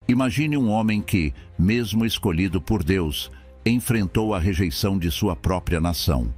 Imagine um homem que, mesmo escolhido por Deus, enfrentou a rejeição de sua própria nação.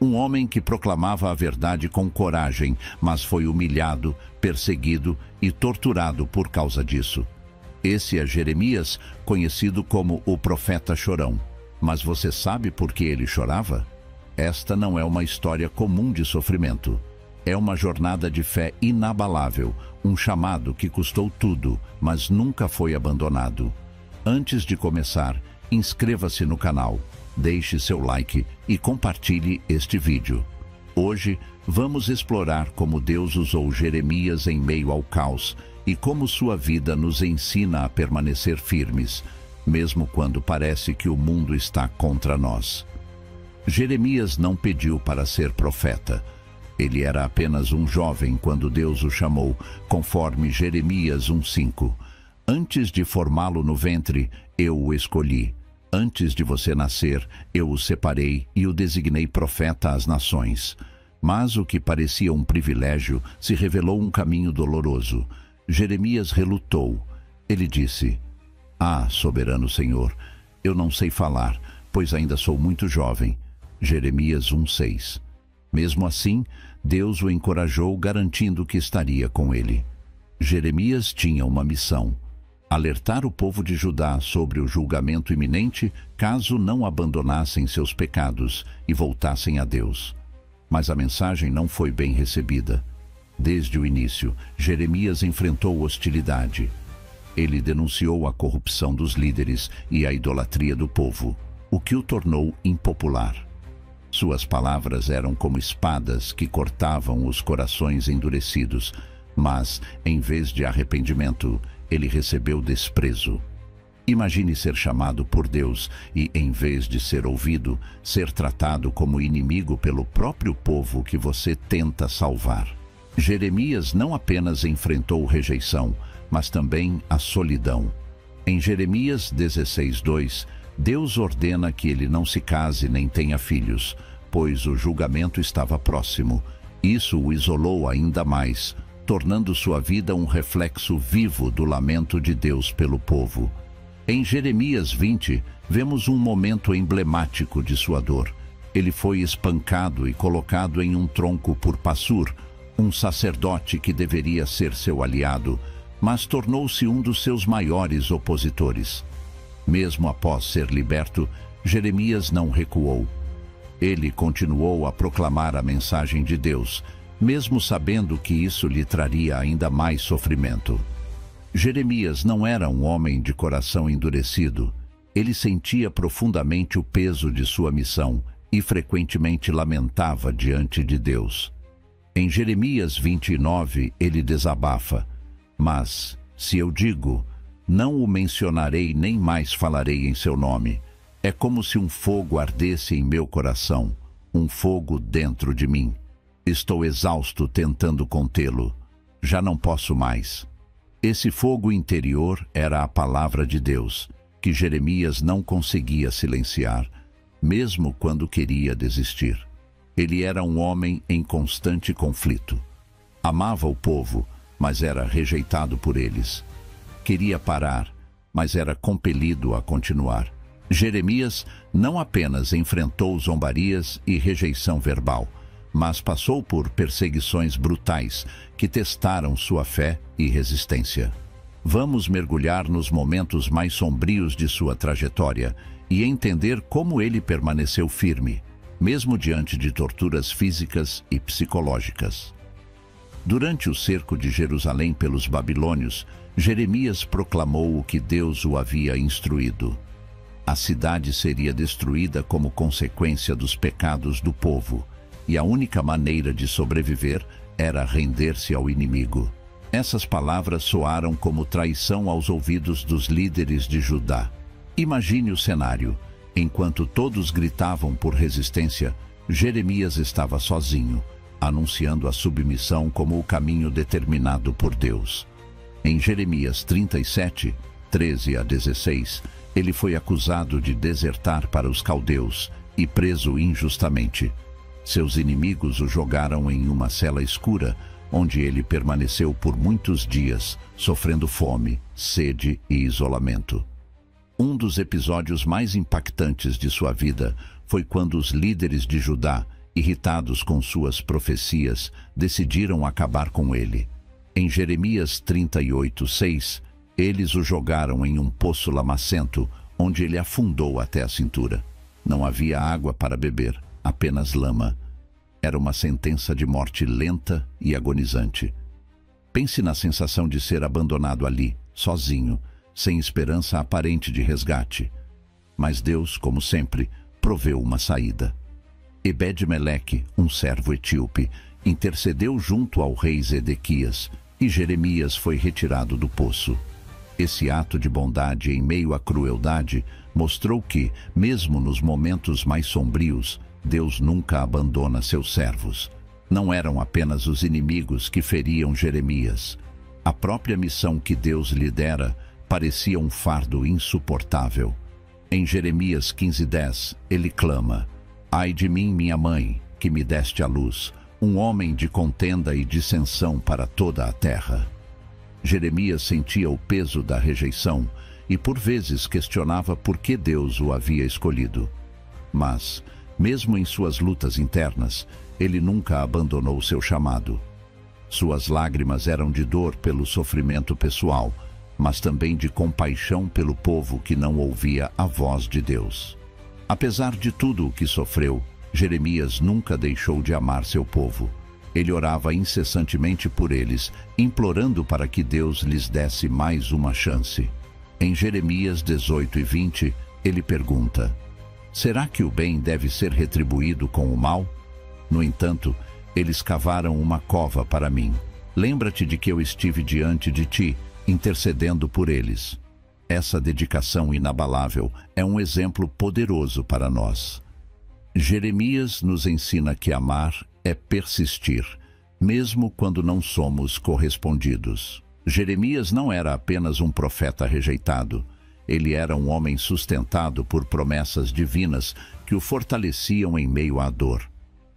Um homem que proclamava a verdade com coragem, mas foi humilhado, perseguido e torturado por causa disso. Esse é Jeremias, conhecido como o profeta chorão. Mas você sabe por que ele chorava? Esta não é uma história comum de sofrimento. É uma jornada de fé inabalável, um chamado que custou tudo, mas nunca foi abandonado. Antes de começar, inscreva-se no canal, deixe seu like e compartilhe este vídeo. Hoje, vamos explorar como Deus usou Jeremias em meio ao caos e como sua vida nos ensina a permanecer firmes, mesmo quando parece que o mundo está contra nós. Jeremias não pediu para ser profeta. Ele era apenas um jovem quando Deus o chamou, conforme Jeremias 1:5. Antes de formá-lo no ventre, eu o escolhi. Antes de você nascer, eu o separei e o designei profeta às nações. Mas o que parecia um privilégio se revelou um caminho doloroso. Jeremias relutou. Ele disse: "Ah, soberano Senhor, eu não sei falar, pois ainda sou muito jovem." Jeremias 1:6. Mesmo assim, Deus o encorajou, garantindo que estaria com ele. Jeremias tinha uma missão: alertar o povo de Judá sobre o julgamento iminente caso não abandonassem seus pecados e voltassem a Deus. Mas a mensagem não foi bem recebida. Desde o início, Jeremias enfrentou hostilidade. Ele denunciou a corrupção dos líderes e a idolatria do povo, o que o tornou impopular. Suas palavras eram como espadas que cortavam os corações endurecidos, mas, em vez de arrependimento, ele recebeu desprezo. Imagine ser chamado por Deus e, em vez de ser ouvido, ser tratado como inimigo pelo próprio povo que você tenta salvar. Jeremias não apenas enfrentou rejeição, mas também a solidão. Em Jeremias 16:2, Deus ordena que ele não se case nem tenha filhos, pois o julgamento estava próximo. Isso o isolou ainda mais, tornando sua vida um reflexo vivo do lamento de Deus pelo povo. Em Jeremias 20, vemos um momento emblemático de sua dor. Ele foi espancado e colocado em um tronco por Passur, um sacerdote que deveria ser seu aliado, mas tornou-se um dos seus maiores opositores. Mesmo após ser liberto, Jeremias não recuou. Ele continuou a proclamar a mensagem de Deus, mesmo sabendo que isso lhe traria ainda mais sofrimento. Jeremias não era um homem de coração endurecido. Ele sentia profundamente o peso de sua missão e frequentemente lamentava diante de Deus. Em Jeremias 29, ele desabafa: "Mas, se eu digo, não o mencionarei nem mais falarei em seu nome, é como se um fogo ardesse em meu coração, um fogo dentro de mim. Estou exausto tentando contê-lo. Já não posso mais." Esse fogo interior era a palavra de Deus, que Jeremias não conseguia silenciar, mesmo quando queria desistir. Ele era um homem em constante conflito. Amava o povo, mas era rejeitado por eles. Queria parar, mas era compelido a continuar. Jeremias não apenas enfrentou zombarias e rejeição verbal, mas passou por perseguições brutais que testaram sua fé e resistência. Vamos mergulhar nos momentos mais sombrios de sua trajetória e entender como ele permaneceu firme, mesmo diante de torturas físicas e psicológicas. Durante o cerco de Jerusalém pelos babilônios, Jeremias proclamou o que Deus o havia instruído. A cidade seria destruída como consequência dos pecados do povo, e a única maneira de sobreviver era render-se ao inimigo. Essas palavras soaram como traição aos ouvidos dos líderes de Judá. Imagine o cenário. Enquanto todos gritavam por resistência, Jeremias estava sozinho, anunciando a submissão como o caminho determinado por Deus. Em Jeremias 37, 13-16, ele foi acusado de desertar para os caldeus e preso injustamente. Seus inimigos o jogaram em uma cela escura, onde ele permaneceu por muitos dias, sofrendo fome, sede e isolamento. Um dos episódios mais impactantes de sua vida foi quando os líderes de Judá, irritados com suas profecias, decidiram acabar com ele. Em Jeremias 38:6, eles o jogaram em um poço lamacento, onde ele afundou até a cintura. Não havia água para beber, apenas lama. Era uma sentença de morte lenta e agonizante. Pense na sensação de ser abandonado ali, sozinho, sem esperança aparente de resgate. Mas Deus, como sempre, proveu uma saída. Ebed-Meleque, um servo etíope, intercedeu junto ao rei Zedequias, e Jeremias foi retirado do poço. Esse ato de bondade em meio à crueldade mostrou que, mesmo nos momentos mais sombrios, Deus nunca abandona seus servos. Não eram apenas os inimigos que feriam Jeremias. A própria missão que Deus lhe dera parecia um fardo insuportável. Em Jeremias 15:10, ele clama: "Ai de mim, minha mãe, que me deste à luz, um homem de contenda e dissensão para toda a terra." Jeremias sentia o peso da rejeição e por vezes questionava por que Deus o havia escolhido. Mas, mesmo em suas lutas internas, ele nunca abandonou seu chamado. Suas lágrimas eram de dor pelo sofrimento pessoal, mas também de compaixão pelo povo que não ouvia a voz de Deus. Apesar de tudo o que sofreu, Jeremias nunca deixou de amar seu povo. Ele orava incessantemente por eles, implorando para que Deus lhes desse mais uma chance. Em Jeremias 18:20, ele pergunta: "Será que o bem deve ser retribuído com o mal? No entanto, eles cavaram uma cova para mim. Lembra-te de que eu estive diante de ti, intercedendo por eles." Essa dedicação inabalável é um exemplo poderoso para nós. Jeremias nos ensina que amar é persistir, mesmo quando não somos correspondidos. Jeremias não era apenas um profeta rejeitado. Ele era um homem sustentado por promessas divinas que o fortaleciam em meio à dor.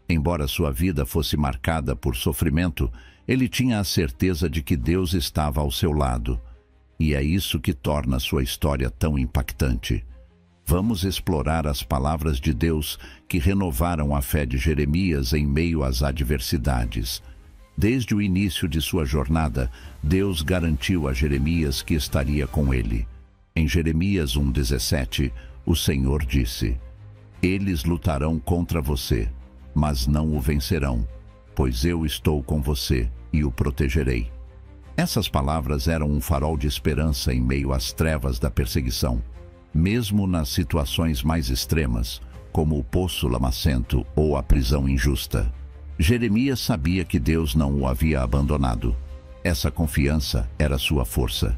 Embora sua vida fosse marcada por sofrimento, ele tinha a certeza de que Deus estava ao seu lado. E é isso que torna sua história tão impactante. Vamos explorar as palavras de Deus que renovaram a fé de Jeremias em meio às adversidades. Desde o início de sua jornada, Deus garantiu a Jeremias que estaria com ele. Em Jeremias 1:17, o Senhor disse: "Eles lutarão contra você, mas não o vencerão, pois eu estou com você e o protegerei." Essas palavras eram um farol de esperança em meio às trevas da perseguição. Mesmo nas situações mais extremas, como o poço lamacento ou a prisão injusta, Jeremias sabia que Deus não o havia abandonado. Essa confiança era sua força.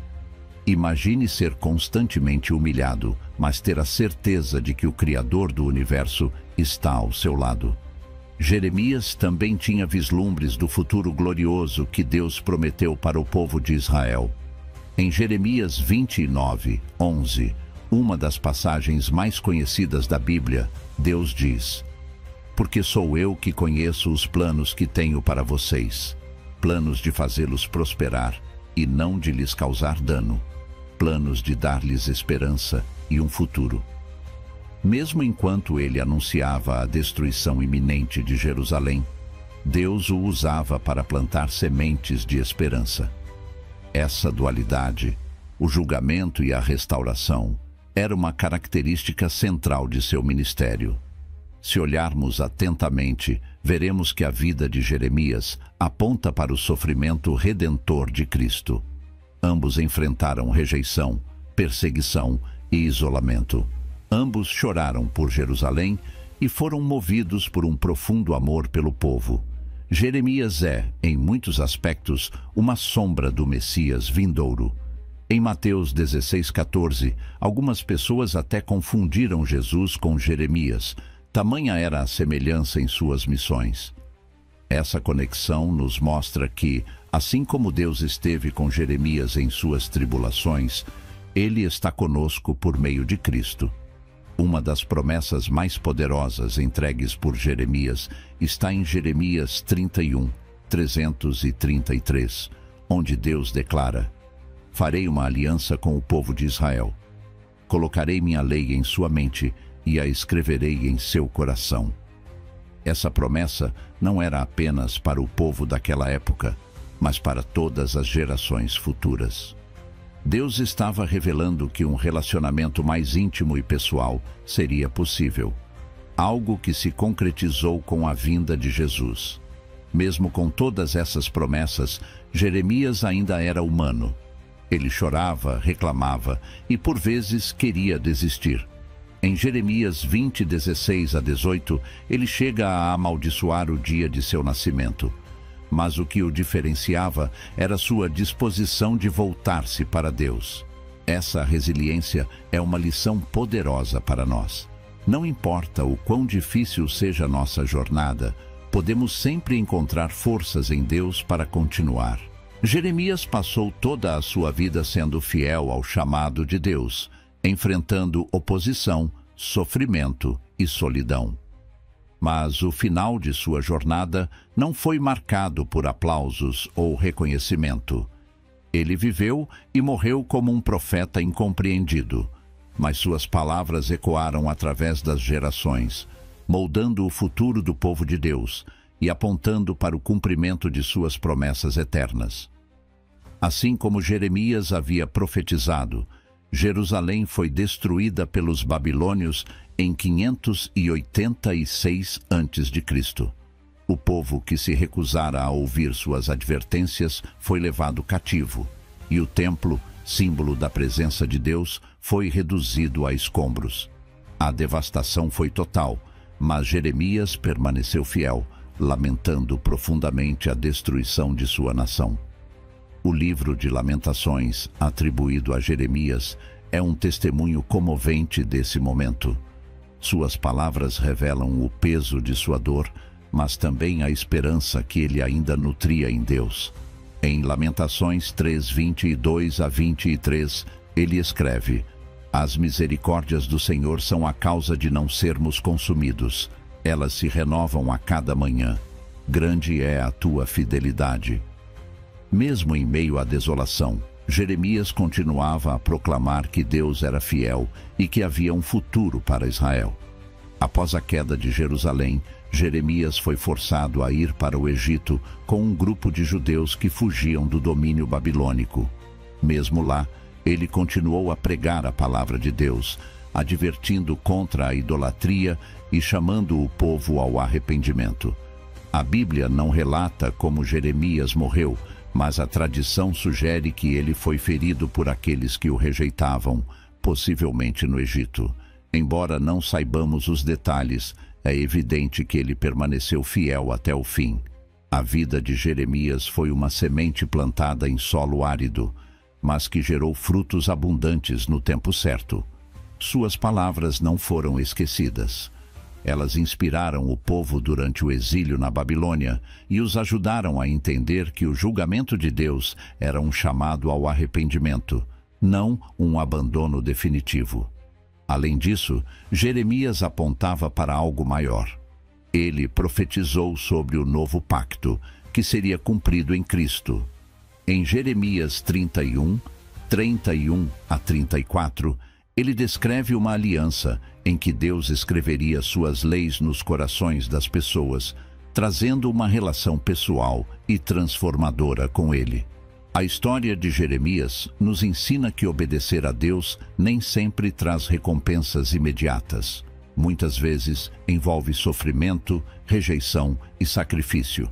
Imagine ser constantemente humilhado, mas ter a certeza de que o Criador do universo está ao seu lado. Jeremias também tinha vislumbres do futuro glorioso que Deus prometeu para o povo de Israel. Em Jeremias 29:11, uma das passagens mais conhecidas da Bíblia, Deus diz: "Porque sou eu que conheço os planos que tenho para vocês, planos de fazê-los prosperar e não de lhes causar dano, planos de dar-lhes esperança e um futuro." Mesmo enquanto ele anunciava a destruição iminente de Jerusalém, Deus o usava para plantar sementes de esperança. Essa dualidade, o julgamento e a restauração, era uma característica central de seu ministério. Se olharmos atentamente, veremos que a vida de Jeremias aponta para o sofrimento redentor de Cristo. Ambos enfrentaram rejeição, perseguição e isolamento. Ambos choraram por Jerusalém e foram movidos por um profundo amor pelo povo. Jeremias é, em muitos aspectos, uma sombra do Messias vindouro. Em Mateus 16:14, algumas pessoas até confundiram Jesus com Jeremias, tamanha era a semelhança em suas missões. Essa conexão nos mostra que, assim como Deus esteve com Jeremias em suas tribulações, Ele está conosco por meio de Cristo. Uma das promessas mais poderosas entregues por Jeremias está em Jeremias 31, 333, onde Deus declara: farei uma aliança com o povo de Israel. Colocarei minha lei em sua mente e a escreverei em seu coração. Essa promessa não era apenas para o povo daquela época, mas para todas as gerações futuras. Deus estava revelando que um relacionamento mais íntimo e pessoal seria possível, algo que se concretizou com a vinda de Jesus. Mesmo com todas essas promessas, Jeremias ainda era humano. Ele chorava, reclamava e, por vezes, queria desistir. Em Jeremias 20, 16 a 18, ele chega a amaldiçoar o dia de seu nascimento. Mas o que o diferenciava era sua disposição de voltar-se para Deus. Essa resiliência é uma lição poderosa para nós. Não importa o quão difícil seja nossa jornada, podemos sempre encontrar forças em Deus para continuar. Jeremias passou toda a sua vida sendo fiel ao chamado de Deus, enfrentando oposição, sofrimento e solidão. Mas o final de sua jornada não foi marcado por aplausos ou reconhecimento. Ele viveu e morreu como um profeta incompreendido, mas suas palavras ecoaram através das gerações, moldando o futuro do povo de Deus e apontando para o cumprimento de suas promessas eternas. Assim como Jeremias havia profetizado, Jerusalém foi destruída pelos babilônios em 586 a.C. O povo que se recusara a ouvir suas advertências foi levado cativo, e o templo, símbolo da presença de Deus, foi reduzido a escombros. A devastação foi total, mas Jeremias permaneceu fiel, lamentando profundamente a destruição de sua nação. O livro de Lamentações, atribuído a Jeremias, é um testemunho comovente desse momento. Suas palavras revelam o peso de sua dor, mas também a esperança que ele ainda nutria em Deus. Em Lamentações 3, 22 a 23, ele escreve: as misericórdias do Senhor são a causa de não sermos consumidos. Elas se renovam a cada manhã. Grande é a tua fidelidade. Mesmo em meio à desolação, Jeremias continuava a proclamar que Deus era fiel e que havia um futuro para Israel. Após a queda de Jerusalém, Jeremias foi forçado a ir para o Egito com um grupo de judeus que fugiam do domínio babilônico. Mesmo lá, ele continuou a pregar a palavra de Deus, advertindo contra a idolatria e chamando o povo ao arrependimento. A Bíblia não relata como Jeremias morreu, mas a tradição sugere que ele foi ferido por aqueles que o rejeitavam, possivelmente no Egito. Embora não saibamos os detalhes, é evidente que ele permaneceu fiel até o fim. A vida de Jeremias foi uma semente plantada em solo árido, mas que gerou frutos abundantes no tempo certo. Suas palavras não foram esquecidas. Elas inspiraram o povo durante o exílio na Babilônia e os ajudaram a entender que o julgamento de Deus era um chamado ao arrependimento, não um abandono definitivo. Além disso, Jeremias apontava para algo maior. Ele profetizou sobre o novo pacto, que seria cumprido em Cristo. Em Jeremias 31, 31 a 34, ele descreve uma aliança em que Deus escreveria suas leis nos corações das pessoas, trazendo uma relação pessoal e transformadora com ele. A história de Jeremias nos ensina que obedecer a Deus nem sempre traz recompensas imediatas. Muitas vezes envolve sofrimento, rejeição e sacrifício.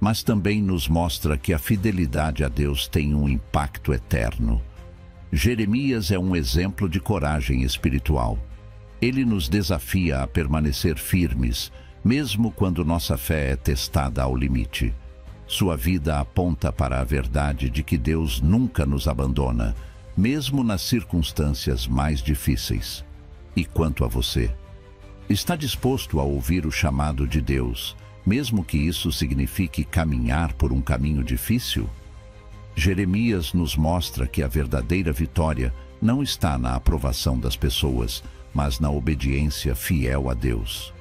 Mas também nos mostra que a fidelidade a Deus tem um impacto eterno. Jeremias é um exemplo de coragem espiritual. Ele nos desafia a permanecer firmes, mesmo quando nossa fé é testada ao limite. Sua vida aponta para a verdade de que Deus nunca nos abandona, mesmo nas circunstâncias mais difíceis. E quanto a você? Está disposto a ouvir o chamado de Deus, mesmo que isso signifique caminhar por um caminho difícil? Jeremias nos mostra que a verdadeira vitória não está na aprovação das pessoas, mas na obediência fiel a Deus.